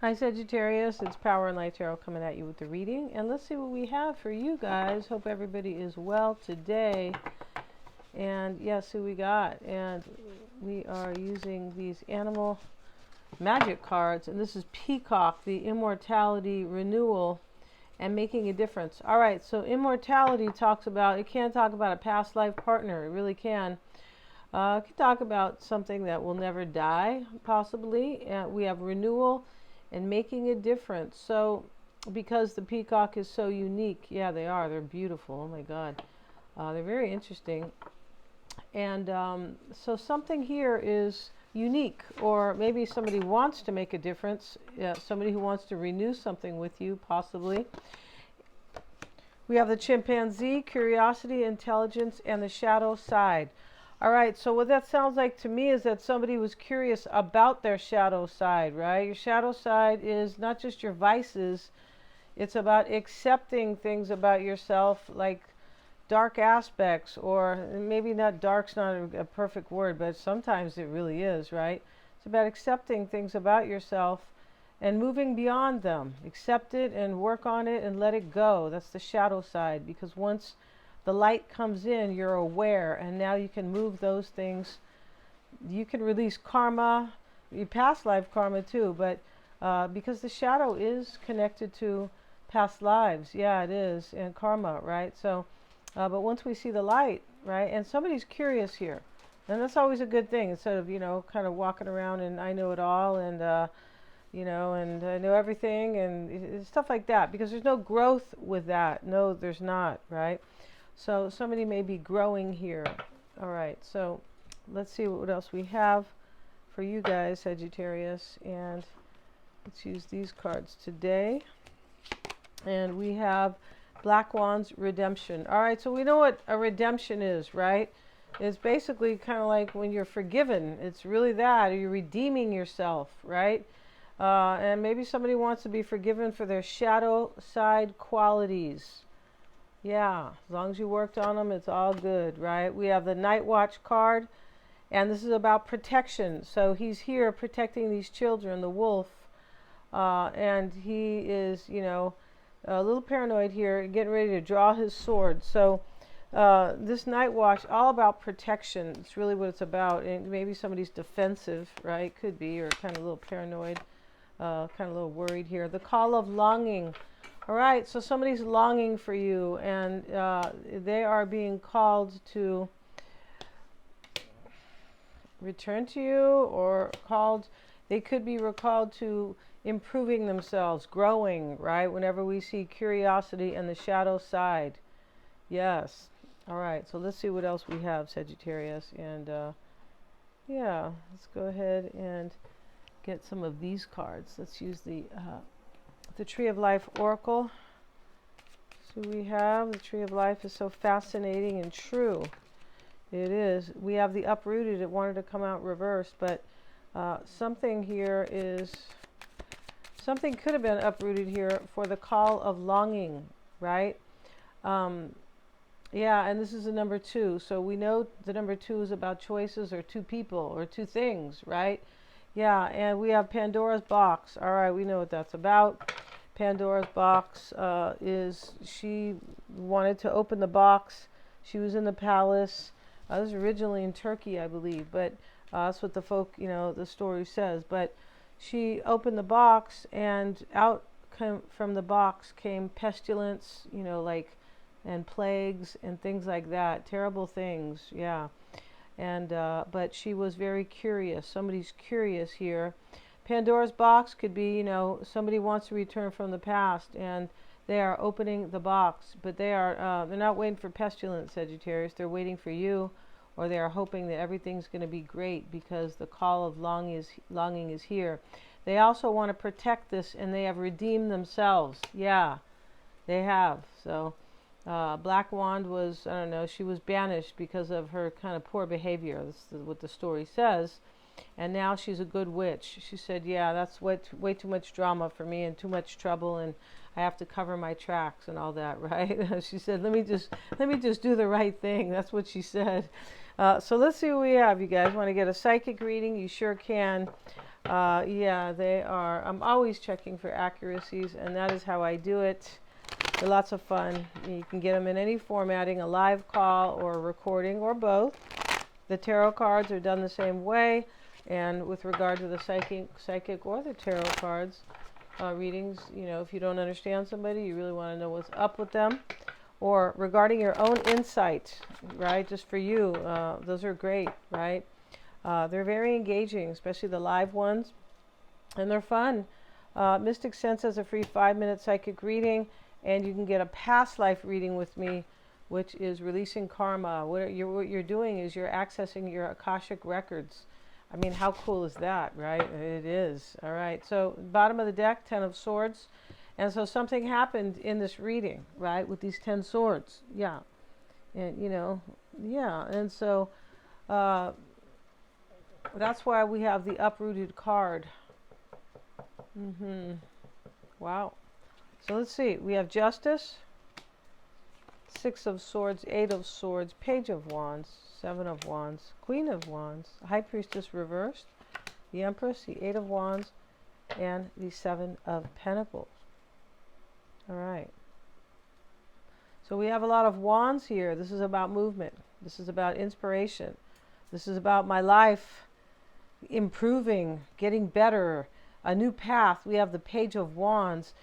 Hi Sagittarius, it's Power and Light Tarot coming at you with the reading. And let's see what we have for you guys. Hope everybody is well today. And yes, who we got. And we are using these animal magic cards. And this is Peacock, the immortality renewal and making a difference. All right, so immortality talks about, it can talk about a past life partner. It really can. It can talk about something that will never die, possibly. We have renewal and making a difference. So, because the peacock is so unique, yeah, they are. They're beautiful. Oh my God, they're very interesting. And so, something here is unique, or maybe somebody wants to make a difference. Somebody who wants to renew something with you, possibly. We have the chimpanzee, curiosity, intelligence, and the shadow side. All right, so what that sounds like to me is that somebody was curious about their shadow side, right? Your shadow side is not just your vices, it's about accepting things about yourself, like dark aspects, or maybe not dark's not a perfect word, but sometimes it really is, right? It's about accepting things about yourself and moving beyond them. Accept it and work on it and let it go. That's the shadow side, because once the light comes in, you're aware, and now you can move those things. You can release karma, your past life karma too, but because the shadow is connected to past lives, yeah, it is, and karma, right? So, but once we see the light, right, and somebody's curious here, and that's always a good thing, instead of, kind of walking around and I know it all, and and I know everything, and stuff like that, because there's no growth with that. No, there's not, right? So somebody may be growing here. All right, so let's see what else we have for you guys, Sagittarius. And let's use these cards today. And we have Black Wands, Redemption. All right, so we know what a redemption is, right? It's basically kind of like when you're forgiven. It's really that, or you're redeeming yourself, right? And maybe somebody wants to be forgiven for their shadow side qualities. Yeah, as long as you worked on them, it's all good, right? We have the Night Watch card, and this is about protection. So he's here protecting these children, the wolf, and he is, a little paranoid here, getting ready to draw his sword. So this Night Watch, all about protection. It's really what it's about. And maybe somebody's defensive, right? Could be, or kind of a little paranoid, kind of a little worried here. The Call of Longing. All right, so somebody's longing for you, and they are being called to return to you, or they could be recalled to improving themselves, growing, right? Whenever we see curiosity and the shadow side. Yes. All right, so let's see what else we have, Sagittarius. And yeah, let's go ahead and get some of these cards. Let's use the Tree of Life Oracle. So we have the Tree of Life is so fascinating and true. It is. We have the Uprooted. It wanted to come out reversed, but something could have been uprooted here for the Call of Longing, right? Yeah, and this is the number 2. So we know the number 2 is about choices, or 2 people, or 2 things, right? Yeah, and we have Pandora's Box. All right, we know what that's about. Pandora's Box is, she wanted to open the box. She was in the palace. This was originally in Turkey, I believe, but that's what the the story says. But she opened the box, and out from the box came pestilence, and plagues and things like that. Terrible things, yeah. And but she was very curious. Somebody's curious here. Pandora's box could be, somebody wants to return from the past, and they are opening the box, but they're not waiting for pestilence, Sagittarius. They're waiting for you, or they are hoping that everything's going to be great, because the call of longing is here. They also want to protect this, and they have redeemed themselves. Yeah, they have. So Black Wand was, I don't know, she was banished because of her kind of poor behavior. This is what the story says. And now she's a good witch. She said, yeah, that's way too much drama for me, and too much trouble, and I have to cover my tracks and all that, right? She said, let me just do the right thing. That's what she said. So let's see what we have, you guys. Want to get a psychic reading? You sure can. Yeah, they are. I'm always checking for accuracies, and that is how I do it. They're lots of fun. You can get them in any formatting, a live call or a recording or both. The tarot cards are done the same way. And with regard to the psychic or the tarot cards readings, you know, if you don't understand somebody, you really want to know what's up with them. Or regarding your own insight, right? Just for you, those are great, right? They're very engaging, especially the live ones, and they're fun. Mystic Sense has a free 5-minute psychic reading, and you can get a past life reading with me, which is releasing karma. What you're doing is you're accessing your Akashic records. I mean, how cool is that, right? It is. All right. So bottom of the deck, 10 of Swords. And so something happened in this reading, right, with these 10 swords. Yeah. And, you know, yeah. And so that's why we have the uprooted card. Wow. So let's see. We have Justice, 6 of Swords, 8 of Swords, Page of Wands, 7 of Wands, Queen of Wands, High Priestess reversed, the Empress, the 8 of Wands, and the 7 of Pentacles. All right. So we have a lot of wands here. This is about movement. This is about inspiration. This is about my life improving, getting better, a new path. We have the Page of Wands.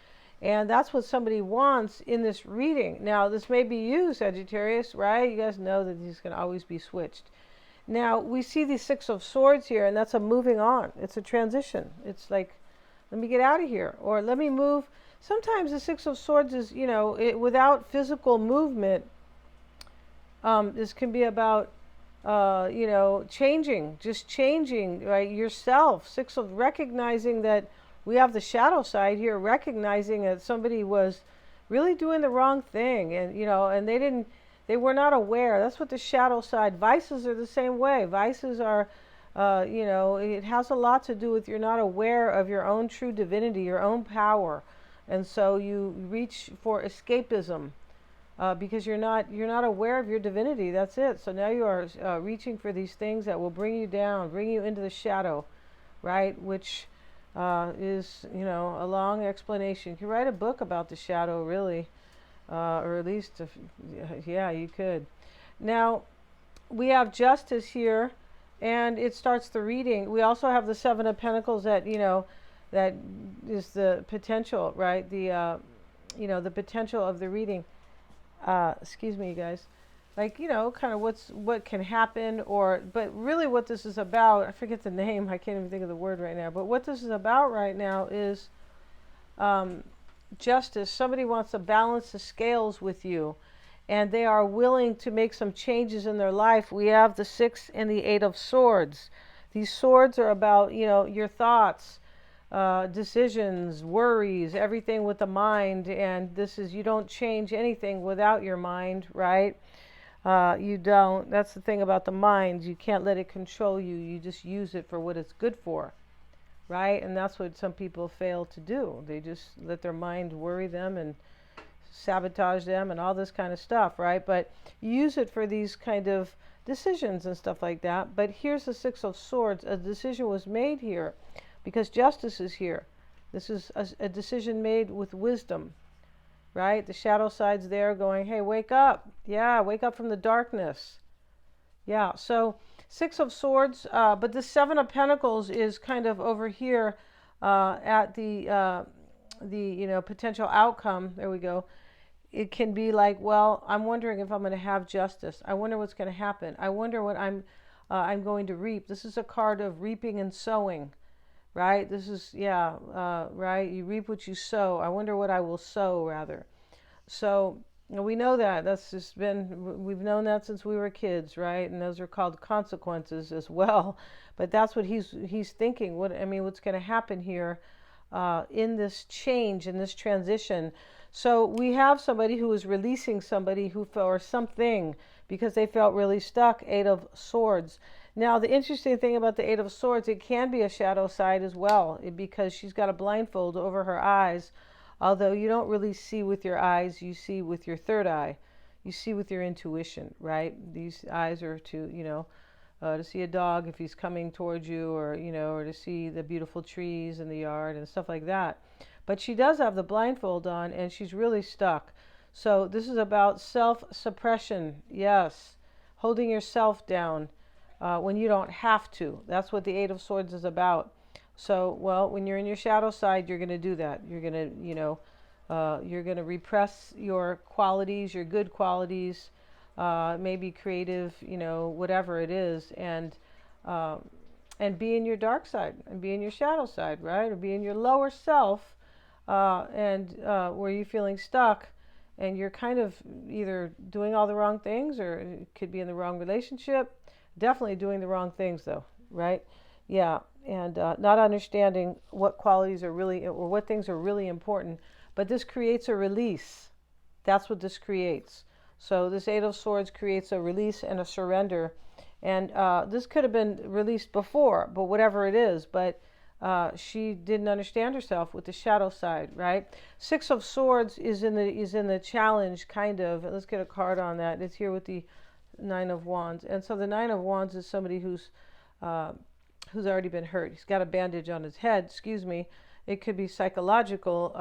And that's what somebody wants in this reading. Now, this may be you, Sagittarius, right? You guys know that these can always be switched. Now, we see the 6 of Swords here, and that's a moving on. It's a transition. It's like, let me get out of here, or let me move. Sometimes the 6 of Swords is, you know, without physical movement, this can be about, you know, just changing, right, yourself. 6 of recognizing that we have the shadow side here, recognizing that somebody was really doing the wrong thing, and, you know, and they were not aware. That's what the shadow side, vices are the same way. Vices are, you know, it has a lot to do with you're not aware of your own true divinity, your own power. And so you reach for escapism because you're not aware of your divinity. That's it. So now you are reaching for these things that will bring you down, bring you into the shadow, right? Which is, you know, a long explanation. You could write a book about the shadow, really, or at least, yeah, you could. Now, we have Justice here, and it starts the reading. We also have the 7 of Pentacles that, you know, that is the potential, right? The, you know, the potential of the reading. Excuse me, you guys. Like, you know, kind of what can happen, but really what this is about, I forget the name, I can't even think of the word right now, but what this is about right now is justice. Somebody wants to balance the scales with you, and they are willing to make some changes in their life. We have the 6 and the 8 of Swords. These swords are about, you know, your thoughts, decisions, worries, everything with the mind, and this is, you don't change anything without your mind, right? You don't. That's the thing about the mind. You can't let it control you. You just use it for what it's good for, right? And that's what some people fail to do. They just let their mind worry them and sabotage them and all this kind of stuff, right? But you use it for these kind of decisions and stuff like that. But here's the 6 of Swords. A decision was made here because Justice is here. This is a decision made with wisdom. Right? The shadow side's there going, hey, wake up. Yeah, wake up from the darkness. Yeah, so 6 of Swords, but the 7 of Pentacles is kind of over here at the you know, potential outcome. There we go. It can be like, well, I'm wondering if I'm going to have justice. I wonder what's going to happen. I wonder what I'm going to reap. This is a card of reaping and sowing. Right? This is, yeah, right? You reap what you sow. I wonder what I will sow, rather. So, you know, we know that. That's just been, we've known that since we were kids, right? And those are called consequences as well. But that's what he's thinking. What's going to happen here in this change, in this transition? So we have somebody who is releasing somebody or something because they felt really stuck. 8 of Swords. Now, the interesting thing about the 8 of Swords, it can be a shadow side as well, because she's got a blindfold over her eyes. Although you don't really see with your eyes, you see with your third eye. You see with your intuition, right? These eyes are to, you know, to see a dog if he's coming towards you, or or to see the beautiful trees in the yard and stuff like that. But she does have the blindfold on, and she's really stuck. So this is about self-suppression. Yes, holding yourself down when you don't have to. That's what the Eight of Swords is about. So, well, when you're in your shadow side, you're going to do that. You're going to, you're going to repress your qualities, your good qualities, maybe creative, whatever it is, and be in your dark side, and be in your shadow side, right? Or be in your lower self, where you're feeling stuck, and you're kind of either doing all the wrong things, or it could be in the wrong relationship. Definitely doing the wrong things, though, right? Yeah, and not understanding what qualities are really, or what things are really important. But this creates a release. That's what this creates. So this Eight of Swords creates a release and a surrender. And this could have been released before, but whatever it is. But she didn't understand herself with the shadow side, right? Six of Swords is in the challenge, kind of. Let's get a card on that. It's here with the Nine of Wands. And so the Nine of Wands is somebody who's already been hurt. He's got a bandage on his head, excuse me. It could be psychological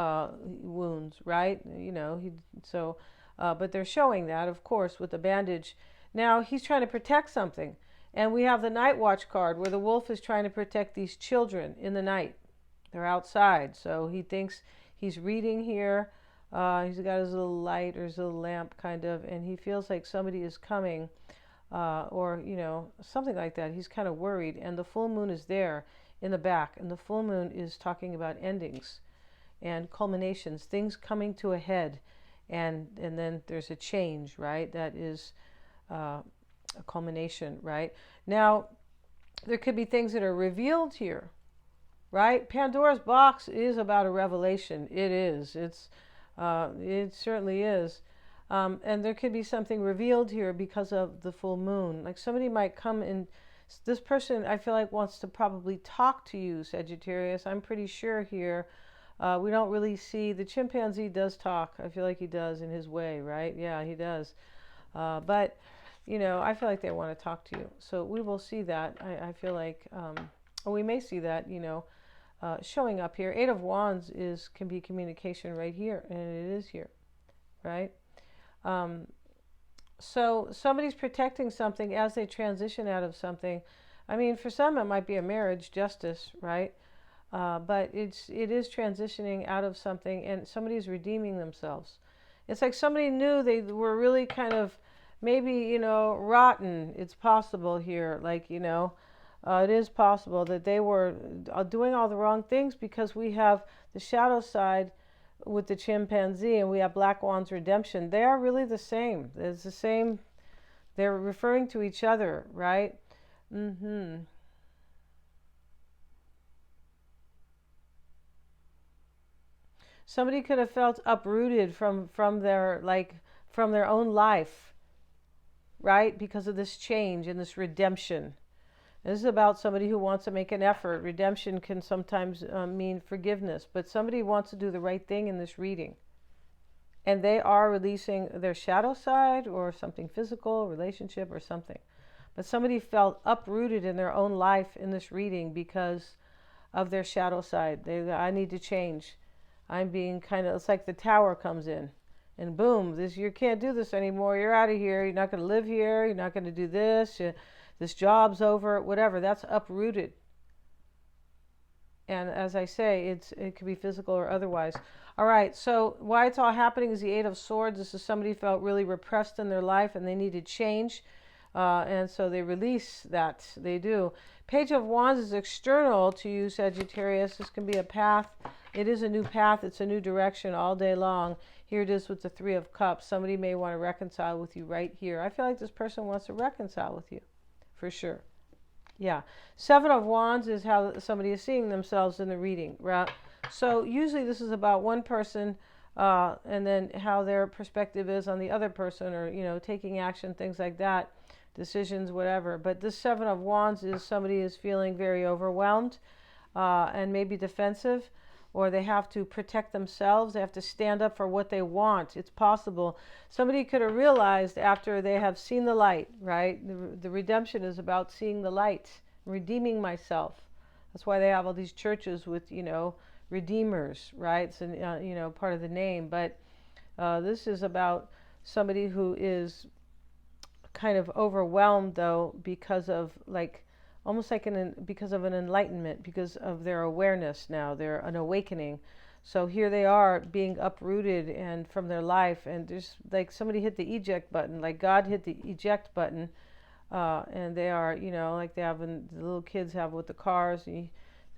wounds, right? But they're showing that, of course, with the bandage. Now, he's trying to protect something. And we have the Night Watch card, where the wolf is trying to protect these children in the night. They're outside, so he thinks he's reading here. He's got his little light or his little lamp, kind of, and he feels like somebody is coming, or, something like that. He's kind of worried, and the full moon is there in the back, and the full moon is talking about endings and culminations, things coming to a head, and then there's a change, right? That is a culmination, right? Now, there could be things that are revealed here, right? Pandora's box is about a revelation. It is. It certainly is. And there could be something revealed here because of the full moon. Like somebody might come in. This person, I feel like, wants to probably talk to you, Sagittarius. I'm pretty sure here. We don't really see. The chimpanzee does talk. I feel like he does in his way, right? Yeah, he does. But, I feel like they want to talk to you. So we will see that. I feel like, or we may see that, showing up here. Eight of Wands can be communication right here, and it is here, right? So somebody's protecting something as they transition out of something. I mean, for some it might be a marriage, justice, right? But it is transitioning out of something, and somebody's redeeming themselves. It's like somebody knew they were really kind of maybe, rotten. It's possible here, like, it is possible that they were doing all the wrong things, because we have the shadow side with the chimpanzee, and we have Black Wands redemption. They are really the same. It's the same. They're referring to each other, right? Somebody could have felt uprooted from their own life, right? Because of this change and this redemption. This is about somebody who wants to make an effort. Redemption can sometimes mean forgiveness, but somebody wants to do the right thing in this reading. And they are releasing their shadow side, or something physical, relationship, or something. But somebody felt uprooted in their own life in this reading because of their shadow side. I need to change. I'm being it's like the tower comes in, and boom, you can't do this anymore. You're out of here. You're not going to live here. You're not going to do this. This job's over, whatever. That's uprooted. And as I say, it could be physical or otherwise. All right, so why it's all happening is the Eight of Swords. This is somebody felt really repressed in their life, and they needed change. And so they release that. They do. Page of Wands is external to you, Sagittarius. This can be a path. It is a new path. It's a new direction all day long. Here it is with the Three of Cups. Somebody may want to reconcile with you right here. I feel like this person wants to reconcile with you. For sure. Yeah. Seven of Wands is how somebody is seeing themselves in the reading, right? So usually this is about one person, and then how their perspective is on the other person, or, taking action, things like that, decisions, whatever. But this Seven of Wands is somebody is feeling very overwhelmed, and maybe defensive, or they have to protect themselves. They have to stand up for what they want. It's possible. Somebody could have realized after they have seen the light, right? The redemption is about seeing the light, redeeming myself. That's why they have all these churches with, redeemers, right? It's, part of the name. But this is about somebody who is kind of overwhelmed, though, because of because of an enlightenment, because of their awareness now. They're an awakening. So here they are being uprooted and from their life, and there's like somebody hit the eject button, like God hit the eject button, and they are, like they have the little kids have with the cars. The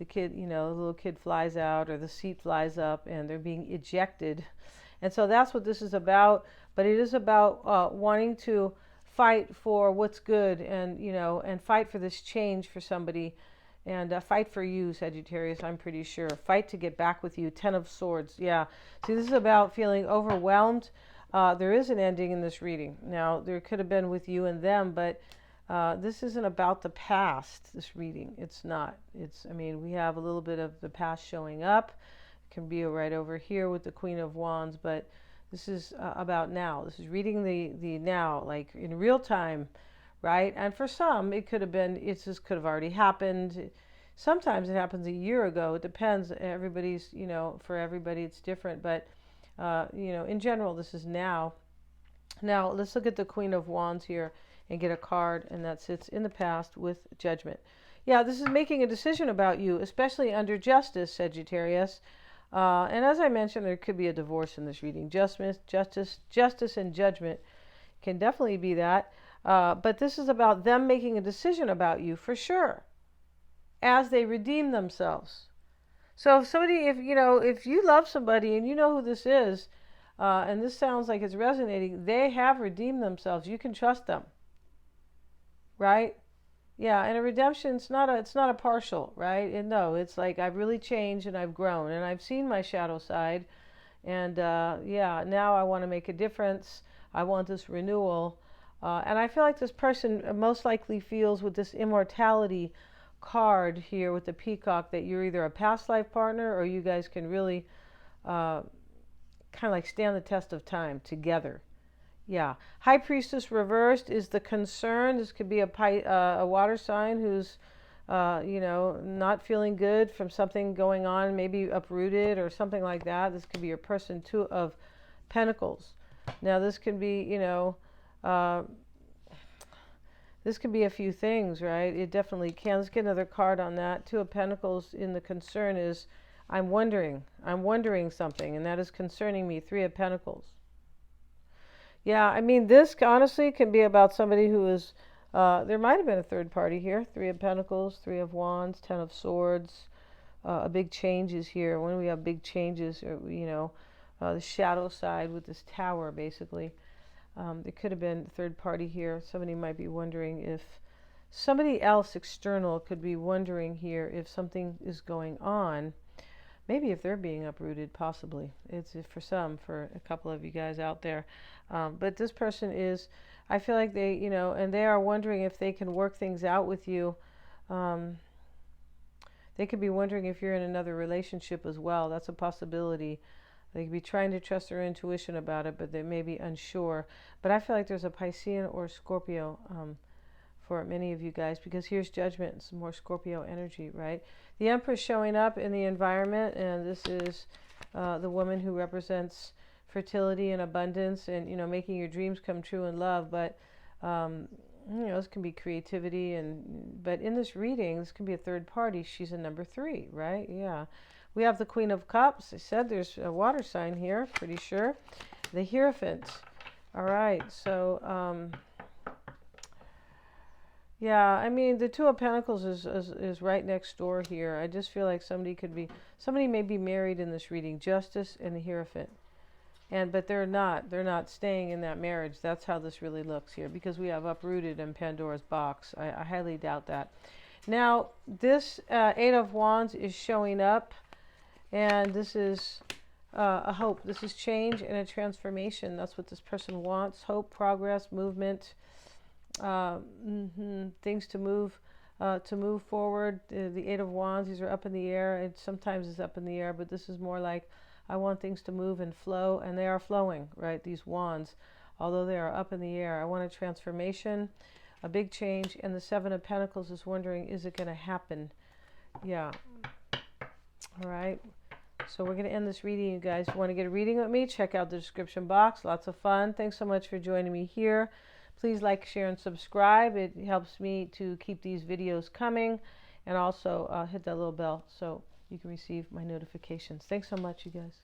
kid, the little kid flies out or the seat flies up, and they're being ejected. And so that's what this is about. But it is about wanting to fight for what's good, and fight for this change for somebody, and fight for you, Sagittarius. I'm pretty sure. Fight to get back with you. 10 of Swords. Yeah. See, this is about feeling overwhelmed. There is an ending in this reading. Now, there could have been with you and them, but this isn't about the past, this reading. It's not. We have a little bit of the past showing up. It can be right over here with the Queen of Wands, but this is about now. This is reading the now, like in real time, right? And for some, it could have been, it just could have already happened. Sometimes it happens a year ago. It depends. Everybody's, for everybody it's different. But, in general, this is now. Now, let's look at the Queen of Wands here and get a card, and that sits in the past with Judgment. Yeah, this is making a decision about you, especially under Justice, Sagittarius. And as I mentioned, there could be a divorce in this reading. Justice, and judgment can definitely be that. But this is about them making a decision about you for sure, as they redeem themselves. So if you love somebody and you know who this is, and this sounds like it's resonating, they have redeemed themselves. You can trust them, right? Yeah, and a redemption, it's not a partial, right? And no, it's like I've really changed and I've grown and I've seen my shadow side, and now I want to make a difference. I want this renewal, and I feel like this person most likely feels with this immortality card here with the peacock that you're either a past life partner or you guys can really kind of like stand the test of time together. Yeah. High Priestess reversed is the concern. This could be a water sign who's, not feeling good from something going on, maybe uprooted or something like that. This could be your person, 2 of Pentacles. Now, this could be, this could be a few things, right? It definitely can. Let's get another card on that. 2 of Pentacles in the concern is, I'm wondering something, and that is concerning me. 3 of Pentacles. Yeah, this honestly can be about somebody who is, there might have been a third party here. 3 of Pentacles, 3 of Wands, 10 of Swords. A big change is here. When we have big changes, the shadow side with this tower, basically. There could have been a third party here. Somebody might be wondering if somebody else external could be wondering here if something is going on. Maybe if they're being uprooted, possibly. It's for a couple of you guys out there. But this person is, I feel like they, and they are wondering if they can work things out with you. They could be wondering if you're in another relationship as well. That's a possibility. They could be trying to trust their intuition about it, but they may be unsure. But I feel like there's a Piscean or Scorpio for many of you guys, because here's Judgment, some more Scorpio energy, right? The Empress showing up in the environment, and this is the woman who represents fertility and abundance and, making your dreams come true in love. But, this can be creativity, but in this reading, this can be a third party. She's a number 3, right? Yeah. We have the Queen of Cups. I said there's a water sign here, pretty sure. The Hierophant. All right, so, yeah, the 2 of Pentacles is right next door here. I just feel like somebody may be married in this reading, Justice and the Hierophant. But they're not staying in that marriage. That's how this really looks here, because we have uprooted in Pandora's box. I highly doubt that. Now, this 8 of Wands is showing up, and this is a hope. This is change and a transformation. That's what this person wants. Hope, progress, movement. Things to move to move forward. The Eight of Wands, these are up in the air. Sometimes it's up in the air, but this is more like I want things to move and flow, and they are flowing, right? These wands, although they are up in the air. I want a transformation, a big change, and the Seven of Pentacles is wondering, is it going to happen? Yeah. All right. So we're going to end this reading, you guys. If you want to get a reading with me, check out the description box. Lots of fun. Thanks so much for joining me here. Please like, share, and subscribe. It helps me to keep these videos coming. And also hit that little bell so you can receive my notifications. Thanks so much, you guys.